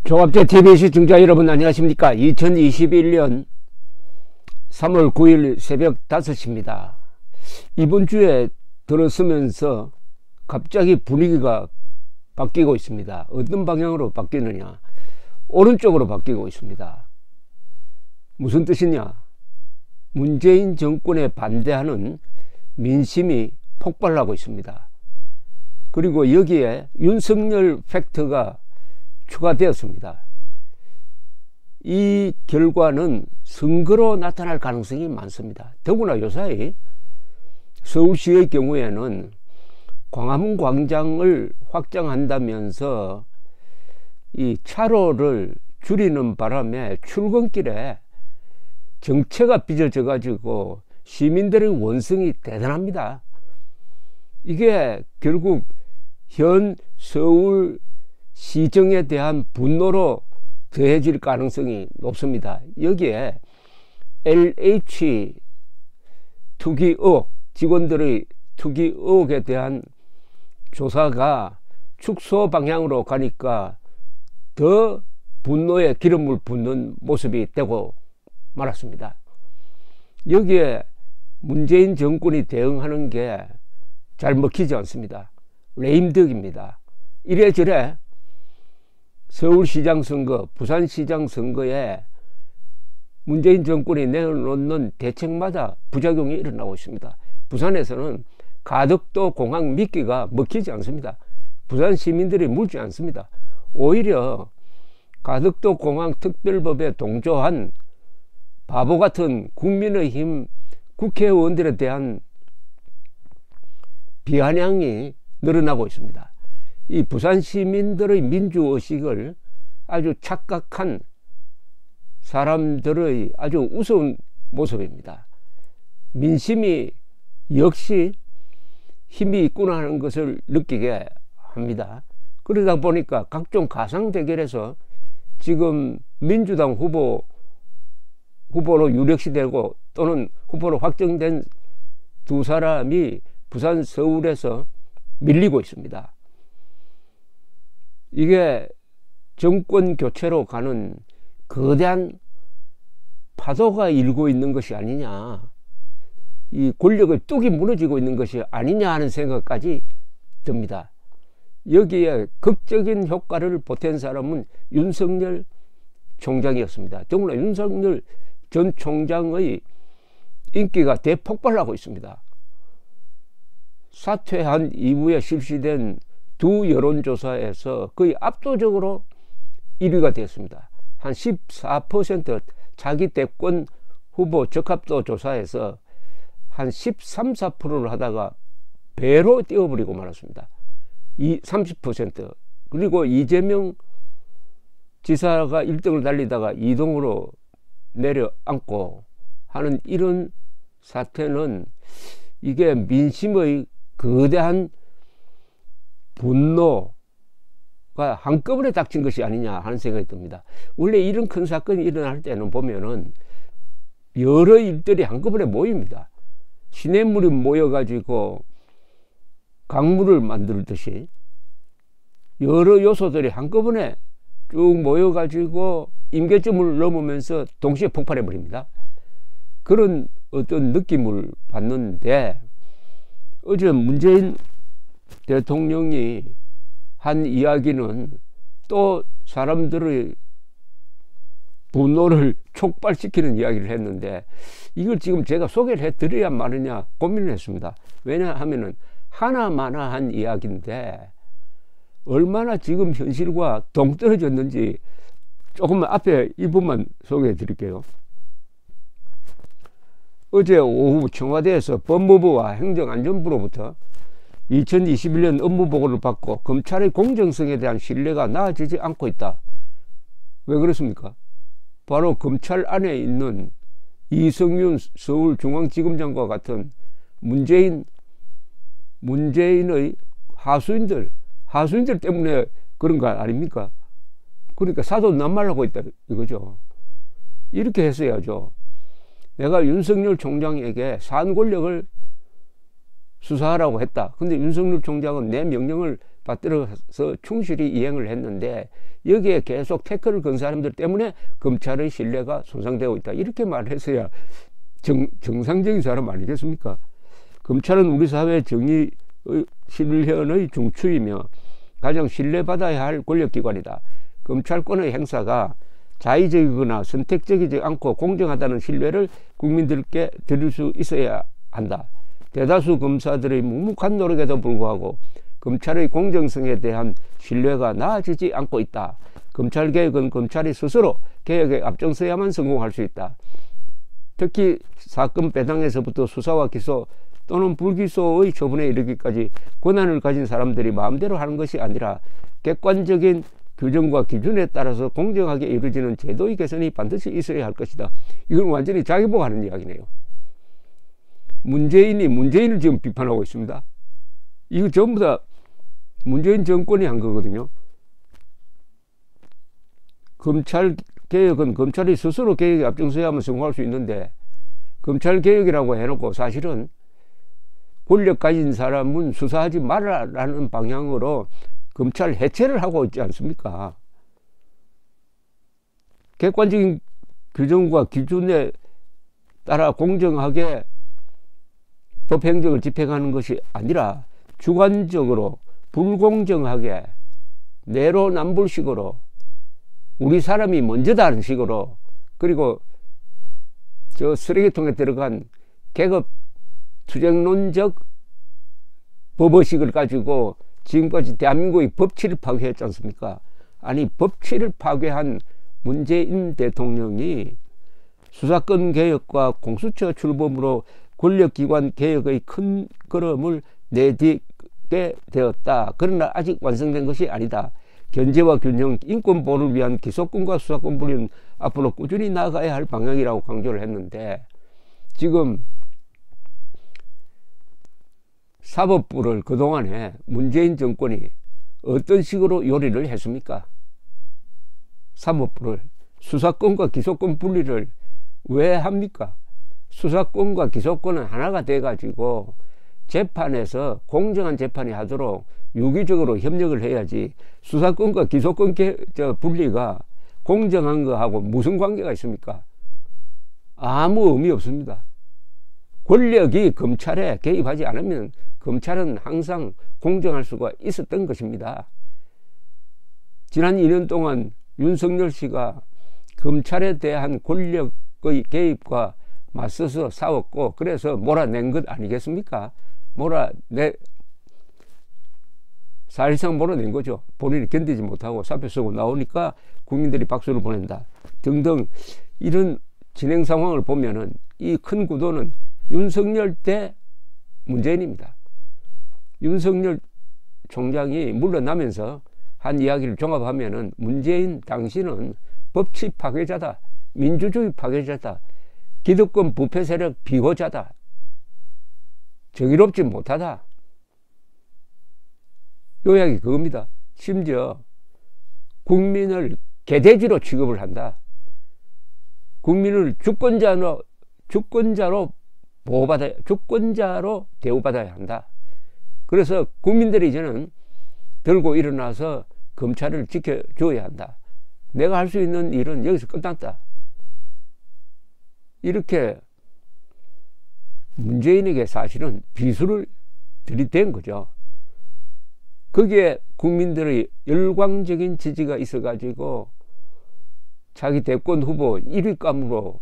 종합제 TV 시청자 여러분 안녕하십니까. 2021년 3월 9일 새벽 5시입니다. 이번 주에 들어서면서 갑자기 분위기가 바뀌고 있습니다. 어떤 방향으로 바뀌느냐, 오른쪽으로 바뀌고 있습니다. 무슨 뜻이냐, 문재인 정권에 반대하는 민심이 폭발하고 있습니다. 그리고 여기에 윤석열 팩터가 추가되었습니다. 이 결과는 선거로 나타날 가능성이 많습니다. 더구나 요사이 서울시의 경우에는 광화문 광장을 확장한다면서 이 차로를 줄이는 바람에 출근길에 정체가 빚어져 가지고 시민들의 원성이 대단합니다. 이게 결국 현 서울 시정에 대한 분노로 더해질 가능성이 높습니다. 여기에 LH 투기 의혹, 직원들의 투기 의혹에 대한 조사가 축소 방향으로 가니까 더 분노에 기름을 붓는 모습이 되고 말았습니다. 여기에 문재인 정권이 대응하는 게 잘 먹히지 않습니다. 레임덕입니다. 이래저래 서울시장 선거, 부산시장 선거에 문재인 정권이 내놓는 대책마다 부작용이 일어나고 있습니다. 부산에서는 가덕도 공항 미끼가 먹히지 않습니다. 부산 시민들이 물지 않습니다. 오히려 가덕도 공항 특별법에 동조한 바보 같은 국민의힘 국회의원들에 대한 비아냥이 늘어나고 있습니다. 이 부산 시민들의 민주의식을 아주 착각한 사람들의 아주 우스운 모습입니다. 민심이 역시 힘이 있구나 하는 것을 느끼게 합니다. 그러다 보니까 각종 가상 대결에서 지금 민주당 후보로 유력시 되고 또는 후보로 확정된 두 사람이 부산, 서울에서 밀리고 있습니다. 이게 정권 교체로 가는 거대한 파도가 일고 있는 것이 아니냐, 이 권력의 뚝이 무너지고 있는 것이 아니냐 하는 생각까지 듭니다. 여기에 극적인 효과를 보탠 사람은 윤석열 총장이었습니다. 더구나 윤석열 전 총장의 인기가 대폭발하고 있습니다. 사퇴한 이후에 실시된 두 여론조사에서 거의 압도적으로 1위가 되었습니다. 한 14% 자기 대권 후보 적합도 조사에서 한 13, 14%를 하다가 배로 뛰어버리고 말았습니다. 30%. 그리고 이재명 지사가 1등을 달리다가 2등으로 내려앉고 하는 이런 사태는 이게 민심의 거대한 분노가 한꺼번에 닥친 것이 아니냐 하는 생각이 듭니다. 원래 이런 큰 사건이 일어날 때는 보면은 여러 일들이 한꺼번에 모입니다. 시냇물이 모여가지고 강물을 만들듯이 여러 요소들이 한꺼번에 쭉 모여가지고 임계점을 넘으면서 동시에 폭발해 버립니다. 그런 어떤 느낌을 받는데, 어제 문재인 대통령이 한 이야기는 또 사람들의 분노를 촉발시키는 이야기를 했는데, 이걸 지금 제가 소개를 해드려야 마느냐 고민을 했습니다. 왜냐하면은 하나마나한 이야기인데 얼마나 지금 현실과 동떨어졌는지 조금 앞에 이 부분만 소개해 드릴게요. 어제 오후 청와대에서 법무부와 행정안전부로부터 2021년 업무보고를 받고 검찰의 공정성에 대한 신뢰가 나아지지 않고 있다. 왜 그렇습니까? 바로 검찰 안에 있는 이성윤 서울중앙지검장과 같은 문재인의 하수인들 때문에 그런 거 아닙니까? 그러니까 사도 낱말하고 있다 이거죠. 이렇게 했어야죠. 내가 윤석열 총장에게 사안 권력을 수사하라고 했다. 근데 윤석열 총장은 내 명령을 받들어서 충실히 이행을 했는데 여기에 계속 태클을 건 사람들 때문에 검찰의 신뢰가 손상되고 있다. 이렇게 말해서야 정상적인 사람 아니겠습니까? 검찰은 우리 사회 정의 실현의 중추이며 가장 신뢰받아야 할 권력기관이다. 검찰권의 행사가 자의적이거나 선택적이지 않고 공정하다는 신뢰를 국민들께 드릴 수 있어야 한다. 대다수 검사들의 묵묵한 노력에도 불구하고 검찰의 공정성에 대한 신뢰가 나아지지 않고 있다. 검찰개혁은 검찰이 스스로 개혁에 앞장서야만 성공할 수 있다. 특히 사건 배당에서부터 수사와 기소 또는 불기소의 처분에 이르기까지 권한을 가진 사람들이 마음대로 하는 것이 아니라 객관적인 규정과 기준에 따라서 공정하게 이루어지는 제도의 개선이 반드시 있어야 할 것이다. 이건 완전히 자기 보고 하는 이야기네요. 문재인이 문재인을 지금 비판하고 있습니다. 이거 전부 다 문재인 정권이 한 거거든요. 검찰 개혁은 검찰이 스스로 개혁에 앞장서야만 성공할 수 있는데 검찰 개혁이라고 해놓고 사실은 권력 가진 사람은 수사하지 말라라는 방향으로 검찰 해체를 하고 있지 않습니까? 객관적인 규정과 기준에 따라 공정하게 법행정을 집행하는 것이 아니라 주관적으로 불공정하게 내로남불식으로 우리 사람이 먼저다는 식으로 그리고 저 쓰레기통에 들어간 계급 투쟁론적 법의식을 가지고 지금까지 대한민국의 법치를 파괴했지 않습니까? 아니 법치를 파괴한 문재인 대통령이 수사권 개혁과 공수처 출범으로 권력기관 개혁의 큰 걸음을 내딛게 되었다. 그러나 아직 완성된 것이 아니다. 견제와 균형, 인권 보호를 위한 기소권과 수사권 분리는 앞으로 꾸준히 나아가야 할 방향이라고 강조를 했는데 지금 사법부를 그동안에 문재인 정권이 어떤 식으로 요리를 했습니까? 사법부를 수사권과 기소권 분리를 왜 합니까? 수사권과 기소권은 하나가 돼가지고 재판에서 공정한 재판이 하도록 유기적으로 협력을 해야지 수사권과 기소권 분리가 공정한 거하고 무슨 관계가 있습니까? 아무 의미 없습니다. 권력이 검찰에 개입하지 않으면 검찰은 항상 공정할 수가 있었던 것입니다. 지난 2년 동안 윤석열 씨가 검찰에 대한 권력의 개입과 맞서서 싸웠고 그래서 몰아낸 것 아니겠습니까? 사실상 몰아낸 거죠. 본인이 견디지 못하고 사표 쓰고 나오니까 국민들이 박수를 보낸다 등등 이런 진행 상황을 보면은 이 큰 구도는 윤석열 때 문재인입니다. 윤석열 총장이 물러나면서 한 이야기를 종합하면은 문재인 당신은 법치 파괴자다, 민주주의 파괴자다, 기득권 부패 세력 비호자다, 정의롭지 못하다. 요약이 그겁니다. 심지어 국민을 개돼지로 취급을 한다. 국민을 주권자로 보호받아야, 주권자로 대우받아야 한다. 그래서 국민들이 이제는 들고 일어나서 검찰을 지켜줘야 한다. 내가 할 수 있는 일은 여기서 끝났다. 이렇게 문재인에게 사실은 비수를 들이댄 거죠. 거기에 국민들의 열광적인 지지가 있어가지고 자기 대권 후보 1위감으로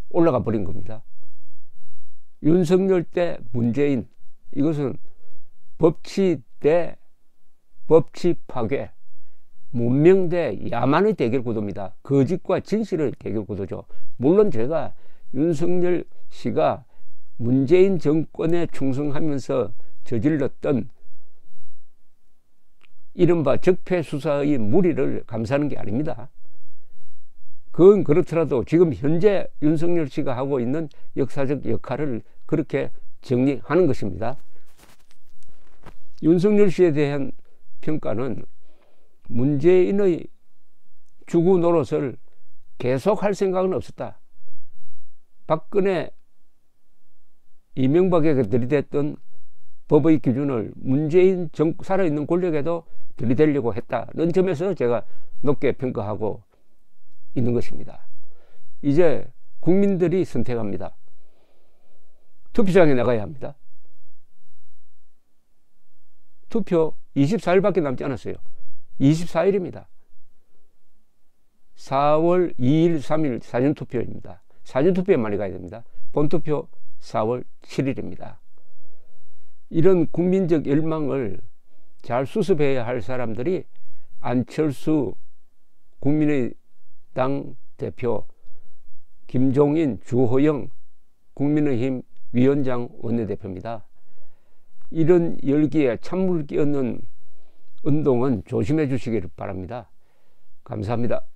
올라가 버린 겁니다. 윤석열 때 문재인, 이것은 법치 대 법치 파괴, 문명 대 야만의 대결 구도입니다. 거짓과 진실의 대결 구도죠. 물론 제가 윤석열 씨가 문재인 정권에 충성하면서 저질렀던 이른바 적폐수사의 무리를 감사하는 게 아닙니다. 그건 그렇더라도 지금 현재 윤석열 씨가 하고 있는 역사적 역할을 그렇게 정리하는 것입니다. 윤석열 씨에 대한 평가는 문재인의 주구 노릇을 계속할 생각은 없었다. 박근혜, 이명박에게 들이댔던 법의 기준을 문재인 살아있는 권력에도 들이대려고 했다는 점에서 제가 높게 평가하고 있는 것입니다. 이제 국민들이 선택합니다. 투표장에 나가야 합니다. 투표 24일밖에 남지 않았어요. 24일입니다. 4월 2일, 3일 사전투표입니다. 사전투표에 많이 가야 됩니다. 본투표 4월 7일입니다. 이런 국민적 열망을 잘 수습해야 할 사람들이 안철수 국민의당 대표, 김종인, 주호영 국민의힘 위원장 원내대표입니다. 이런 열기에 찬물 끼얹는 운동은 조심해 주시기를 바랍니다. 감사합니다.